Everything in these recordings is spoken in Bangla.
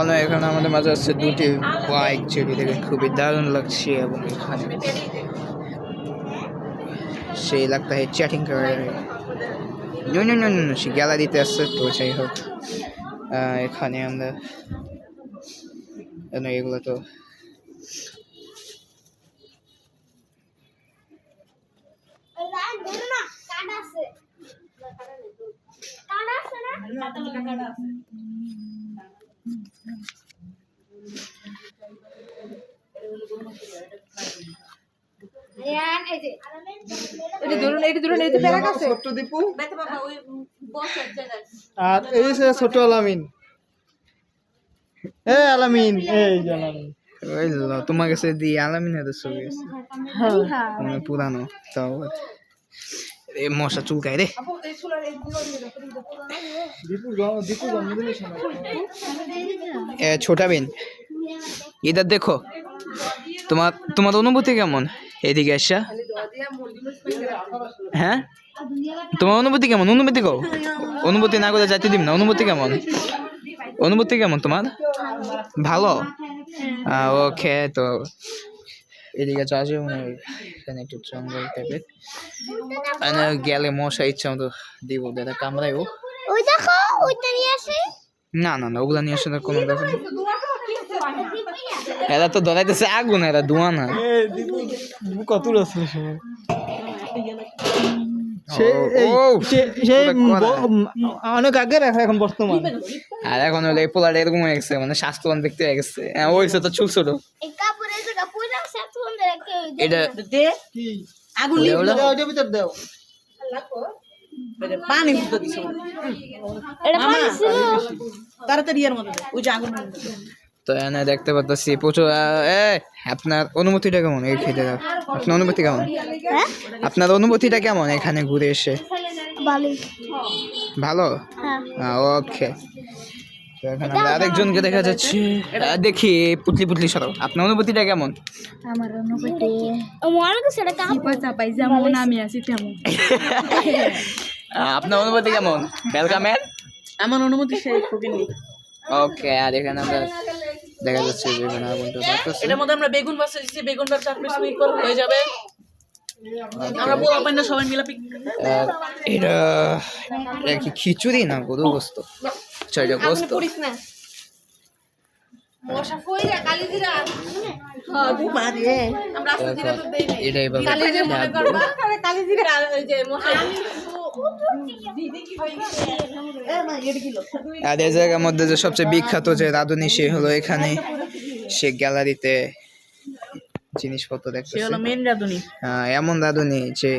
না এখানে আমাদের মাঝে আছে দুটি বাইক, যেটি দেখে খুবই দারুণ লাগছে এবং এখানে সেই লাগতা है चैटिंग कर रहे हैं। नो नो नो नो সে গ্যালারিতে আসছে, তো যাই হোক এখানে আমরা এগুলো তো আর এই যে ছোট আলামিন, আলামিন এই যে আলামিন তোমার কাছে দি আলামিনের ছবি আছে মানে পুরানো, তাও এই মশা চুলকায় রে। ছোটা বিন इधर देखो, তোমার অনুভূতি কেমন এদিকে আসা? হ্যাঁ তোমার অনুভূতি কেমন? অনুভূতি কও, অনুভূতি না করে যাইতে দিম না। অনুভূতি কেমন? অনুভূতি কেমন তোমার? ভালো। ওকে, তো এদিকে চাষে এখানে একটু জঙ্গল টাইপের গেলে মশা ইচ্ছা মতো দিব, দাদা কামড়াইও। ওই দেখো ওইটা নিয়ে আসে। না না না, ওগুলা নিয়ে আসে না কোনো ব্যাপার। এরা তো ধরাইতেছে আগুন, এরা ধোঁয়া না। কত আছে অনেক আগের, এখন বর্তমান। আর এখন হলে পোলাটা এরকম হয়ে গেছে, মানে স্বাস্থ্যবান ব্যক্তি হয়ে গেছে। ওই তো ছোট ছোট এটা আগুন ভিতর দাও পানি দিছো তাড়াতাড়ি এর মধ্যে ওই যে আগুন। তো এনে দেখতে পাচ্ছি প্রচুর। আপনার অনুভূতিটা কেমন এই খেতে? আপনার অনুভূতি কেমন? আপনার অনুভূতিটা কেমন এখানে ঘুরে এসে? ভালো। ওকে, তো এখানে আমরা আরেকজনকে দেখা যাচ্ছে, দেখি পুতলি পুতলি সরাও। আপনার অনুভূতিটা কেমন? আমার অনুভূতি সেটা কাপড় পাই যেমন আমি আছি তেমন। আপনার অনুভূতি কেমন? ওয়েলকামের। আমার অনুমতি সেই খুবই। ওকে, আর এখানে আমরা দেখা যাচ্ছে যে এখানে আগুনটা জ্বলতেছে। এটার মধ্যে আমরা বেগুন বাছা দিচ্ছি, বেগুনটা 4-5 মিনিট পর হয়ে যাবে। আমরা পোলা পান্না সবাই মিলে এটা কি খিচুড়ি না গরু গোস্ত? ছয়টা গোস্ত। মশা কইরা কালিজিরা হ্যাঁ গো মারে আমরা আস্তে ধীরে তো দেই না। এটাই বাবা কালিজিরা মনে করবা, কালিজিরা ওই যে মশা আর এই জায়গার মধ্যে যে সবচেয়ে বিখ্যাত যে রাঁধুনি, সে হলো এখানে, সে গ্যালারিতে জিনিসপত্র দেখতেছে। সে হলো মেন রাঁধুনি। এমন রাঁধুনি যে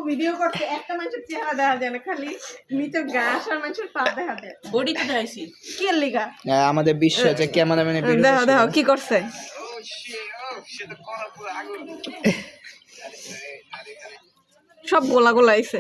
ভিডিও করতে একটা মানুষের চেহারা দেখা যায় না, খালি নিচে ঘাস আর মানুষের পা দেখা যায়। বডি তো দেখাইছি কি লিগা আমাদের বিশ্ব যে ক্যামেরাম্যানের ভিডিও দেখো দেখো কি করছে। সব গোলা গোলা আইছে।